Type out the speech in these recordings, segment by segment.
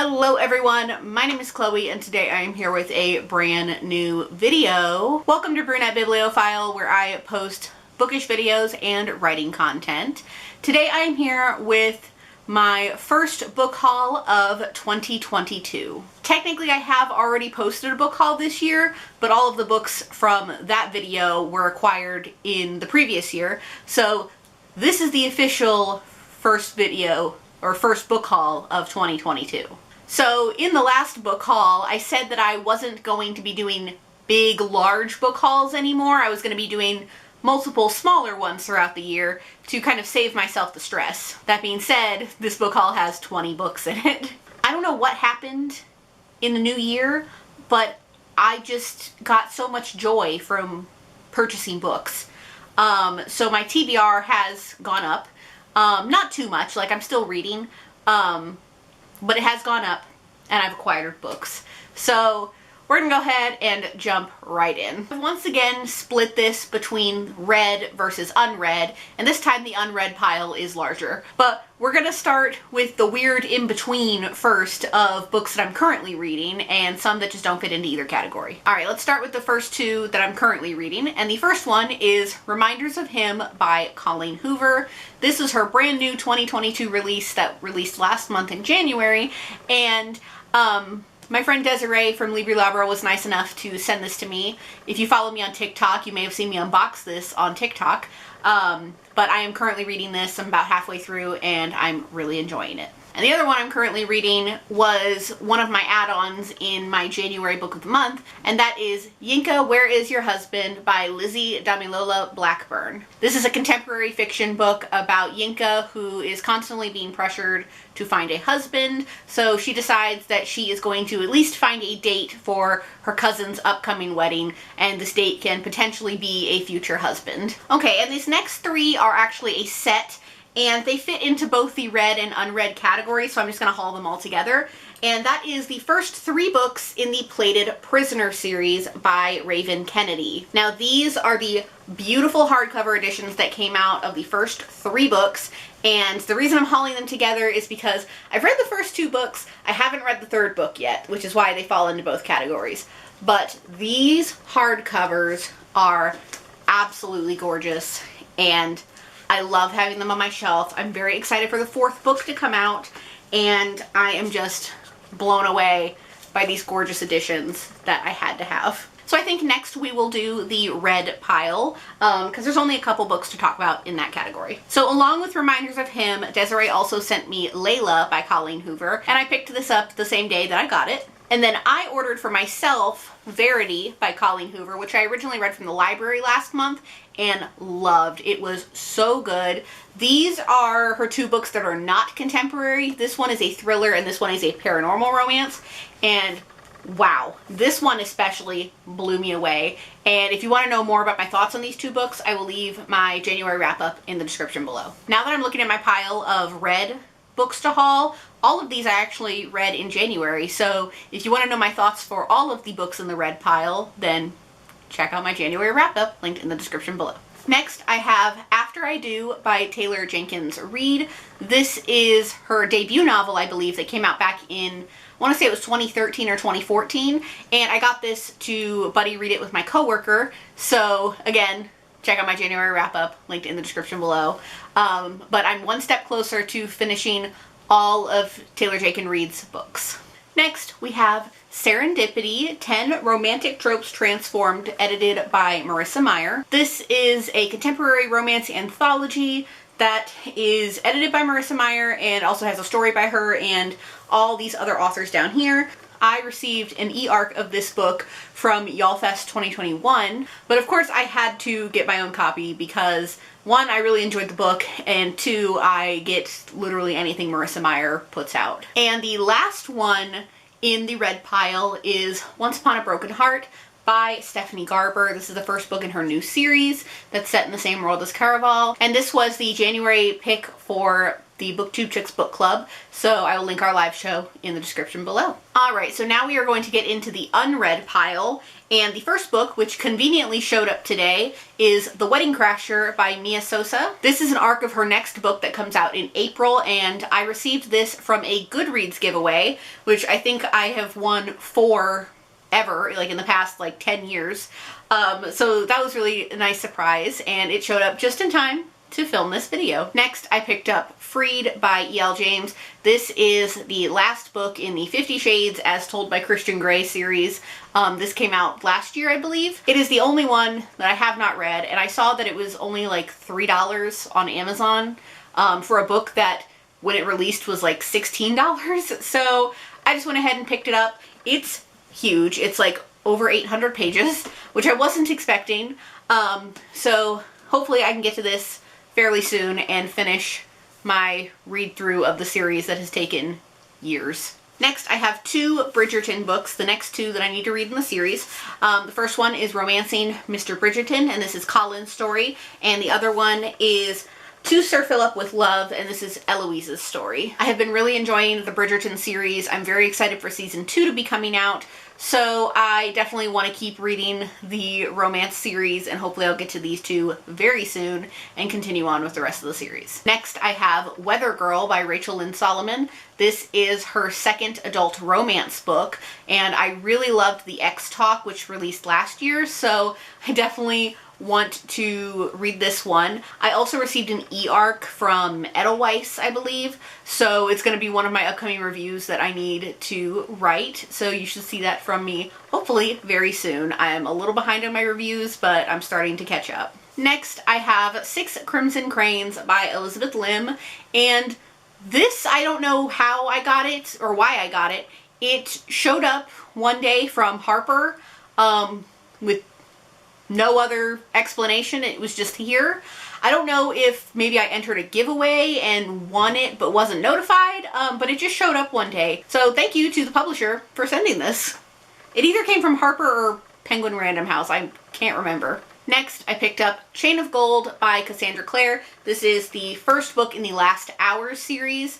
Hello everyone, my name is Chloe and today I am here with a brand new video. Welcome to Brunette Bibliophile, where I post bookish videos and writing content. Today I am here with my first book haul of 2022. Technically I have already posted a book haul this year, but all of the books from that video were acquired in the previous year. So this is the official first video or first book haul of 2022. So in the last book haul, I said that I wasn't going to be doing big, large book hauls anymore. I was going to be doing multiple smaller ones throughout the year to kind of save myself the stress. That being said, this book haul has 20 books in it. I don't know what happened in the new year, but I just got so much joy from purchasing books. So my TBR has gone up. Not too much, like I'm still reading, but it has gone up and I've acquired books. So we're gonna go ahead and jump right in. I've once again split this between read versus unread, and this time the unread pile is larger. But we're gonna start with the weird in-between first of books that I'm currently reading and some that just don't fit into either category. Alright, let's start with the first two that I'm currently reading, and the first one is Reminders of Him by Colleen Hoover. This is her brand new 2022 release that released last month in January, and my friend Desiree from Libri Labra was nice enough to send this to me. If you follow me on TikTok, you may have seen me unbox this on TikTok. But I am currently reading this. I'm about halfway through and I'm really enjoying it. And the other one I'm currently reading was one of my add-ons in my January book of the month, and that is Yinka, Where Is Your Husband by Lizzie Damilola Blackburn. This is a contemporary fiction book about Yinka, who is constantly being pressured to find a husband, so she decides that she is going to at least find a date for her cousin's upcoming wedding, and this date can potentially be a future husband. Okay, and these next three are actually a set, and they fit into both the read and unread categories, so I'm just going to haul them all together. And that is the first three books in the Plated Prisoner series by Raven Kennedy. Now these are the beautiful hardcover editions that came out of the first three books, and the reason I'm hauling them together is because I've read the first two books, I haven't read the third book yet, which is why they fall into both categories. But these hardcovers are absolutely gorgeous, and I love having them on my shelf. I'm very excited for the fourth book to come out, and I am just blown away by these gorgeous editions that I had to have. So I think next we will do the read pile, because there's only a couple books to talk about in that category. So along with Reminders of Him, Desiree also sent me Layla by Colleen Hoover, and I picked this up the same day that I got it. And then I ordered for myself Verity by Colleen Hoover, which I originally read from the library last month and loved. It was so good. These are her two books that are not contemporary. This one is a thriller and this one is a paranormal romance. And wow, this one especially blew me away. And if you want to know more about my thoughts on these two books, I will leave my January wrap-up in the description below. Now that I'm looking at my pile of read books to haul, all of these I actually read in January, so if you want to know my thoughts for all of the books in the read pile, then check out my January wrap-up, linked in the description below. Next, I have After I Do by Taylor Jenkins Reid. This is her debut novel, I believe, that came out back in, I want to say it was 2013 or 2014, and I got this to buddy read it with my coworker, so again, check out my January wrap-up, linked in the description below. But I'm one step closer to finishing all of Taylor Jenkins Reid's books. Next, we have Serendipity, 10 Romantic Tropes Transformed, edited by Marissa Meyer. This is a contemporary romance anthology that is edited by Marissa Meyer and also has a story by her and all these other authors down here. I received an e-arc of this book from YALLFest 2021, but of course I had to get my own copy because one, I really enjoyed the book, and two, I get literally anything Marissa Meyer puts out. And the last one in the read pile is Once Upon a Broken Heart by Stephanie Garber. This is the first book in her new series that's set in the same world as Caraval, and this was the January pick for the BookTube Chicks Book Club, so I will link our live show in the description below. Alright, so now we are going to get into the unread pile, and the first book, which conveniently showed up today, is The Wedding Crasher by Mia Sosa. This is an arc of her next book that comes out in April, and I received this from a Goodreads giveaway, which I think I have won 4 ever, like in the past like 10 years. So that was really a nice surprise, and it showed up just in time to film this video. Next, I picked up Freed by E.L. James. This is the last book in the 50 Shades as Told by Christian Grey series. This came out last year, I believe. It is the only one that I have not read, and I saw that it was only like $3 on Amazon for a book that when it released was like $16. So I just went ahead and picked it up. It's huge. It's like over 800 pages, which I wasn't expecting. So hopefully I can get to this fairly soon and finish my read through of the series that has taken years. Next, I have 2 Bridgerton books, the next 2 that I need to read in the series. The first one is Romancing Mr. Bridgerton, and this is Colin's story, and the other one is To Sir Philip with Love, and this is Eloise's story. I have been really enjoying the Bridgerton series. I'm very excited for season 2 to be coming out, so I definitely want to keep reading the romance series, and hopefully I'll get to these 2 very soon and continue on with the rest of the series. Next, I have Weather Girl by Rachel Lynn Solomon. This is her second adult romance book, and I really loved The X-Talk, which released last year, so I definitely want to read this one. I also received an e-arc from Edelweiss, I believe, so it's going to be one of my upcoming reviews that I need to write, so you should see that from me hopefully very soon. I am a little behind on my reviews, but I'm starting to catch up. Next, I have 6 Crimson Cranes by Elizabeth Lim, and this, I don't know how I got it or why I got it. It showed up one day from Harper with no other explanation. It was just here. I don't know if maybe I entered a giveaway and won it but wasn't notified, but it just showed up one day. So thank you to the publisher for sending this. It either came from Harper or Penguin Random House. I can't remember. Next, I picked up Chain of Gold by Cassandra Clare. This is the first book in the Last Hours series.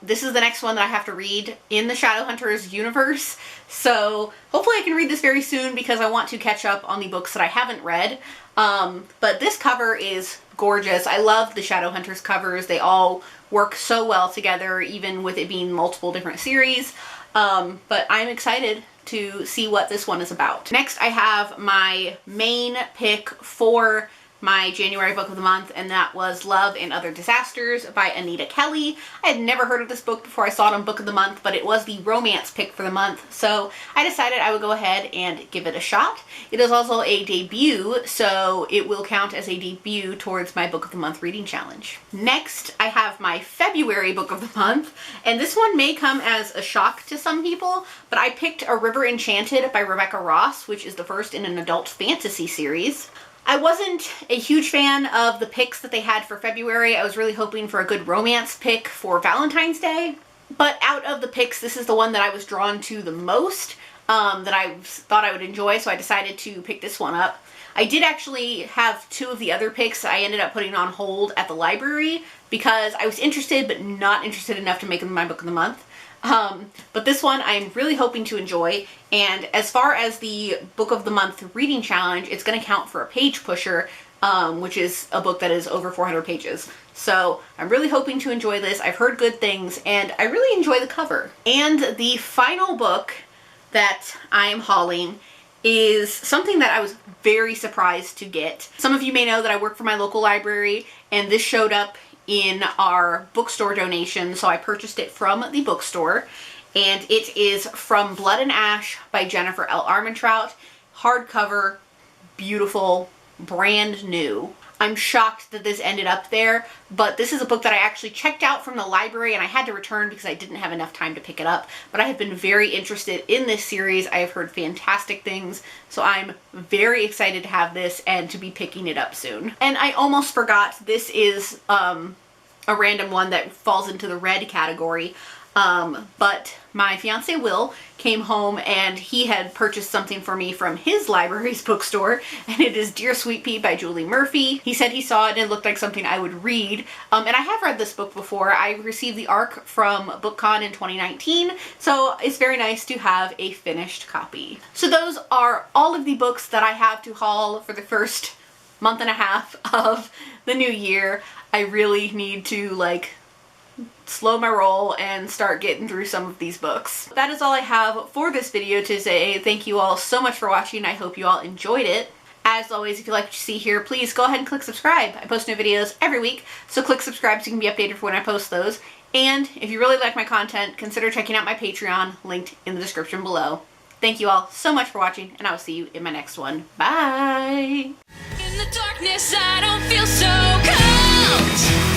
This is the next one that I have to read in the Shadowhunters universe. So hopefully I can read this very soon because I want to catch up on the books that I haven't read. But this cover is gorgeous. I love the Shadowhunters covers. They all work so well together, even with it being multiple different series. But I'm excited to see what this one is about. Next, I have my main pick for my January book of the month, and that was Love and Other Disasters by Anita Kelly. I had never heard of this book before I saw it on Book of the Month, but it was the romance pick for the month, so I decided I would go ahead and give it a shot. It is also a debut, so it will count as a debut towards my Book of the Month reading challenge. Next, I have my February book of the month, and this one may come as a shock to some people, but I picked A River Enchanted by Rebecca Ross, which is the first in an adult fantasy series. I wasn't a huge fan of the picks that they had for February. I was really hoping for a good romance pick for Valentine's Day. But out of the picks, this is the one that I was drawn to the most, that I thought I would enjoy, so I decided to pick this one up. I did actually have 2 of the other picks I ended up putting on hold at the library because I was interested but not interested enough to make them my book of the month. But this one I'm really hoping to enjoy, and as far as the Book of the Month reading challenge, it's going to count for a page pusher, which is a book that is over 400 pages. So I'm really hoping to enjoy this. I've heard good things, and I really enjoy the cover. And the final book that I'm hauling is something that I was very surprised to get. Some of you may know that I work for my local library, and this showed up in our bookstore donation, so I purchased it from the bookstore, and it is From Blood and Ash by Jennifer L. Armentrout. Hardcover, beautiful, brand new. I'm shocked that this ended up there, but this is a book that I actually checked out from the library and I had to return because I didn't have enough time to pick it up. But I have been very interested in this series. I have heard fantastic things, so I'm very excited to have this and to be picking it up soon. And I almost forgot, this is a random one that falls into the red category. But my fiance Will came home and he had purchased something for me from his library's bookstore, and it is Dear Sweet Pea by Julie Murphy. He said he saw it and it looked like something I would read, and I have read this book before. I received the ARC from BookCon in 2019, so it's very nice to have a finished copy. So those are all of the books that I have to haul for the first month and a half of the new year. I really need to slow my roll and start getting through some of these books. That is all I have for this video today. Thank you all so much for watching. I hope you all enjoyed it. As always, if you like what you see here, please go ahead and click subscribe. I post new videos every week, so click subscribe so you can be updated for when I post those. And if you really like my content, consider checking out my Patreon, linked in the description below. Thank you all so much for watching, and I will see you in my next one. Bye! In the darkness, I don't feel so cold.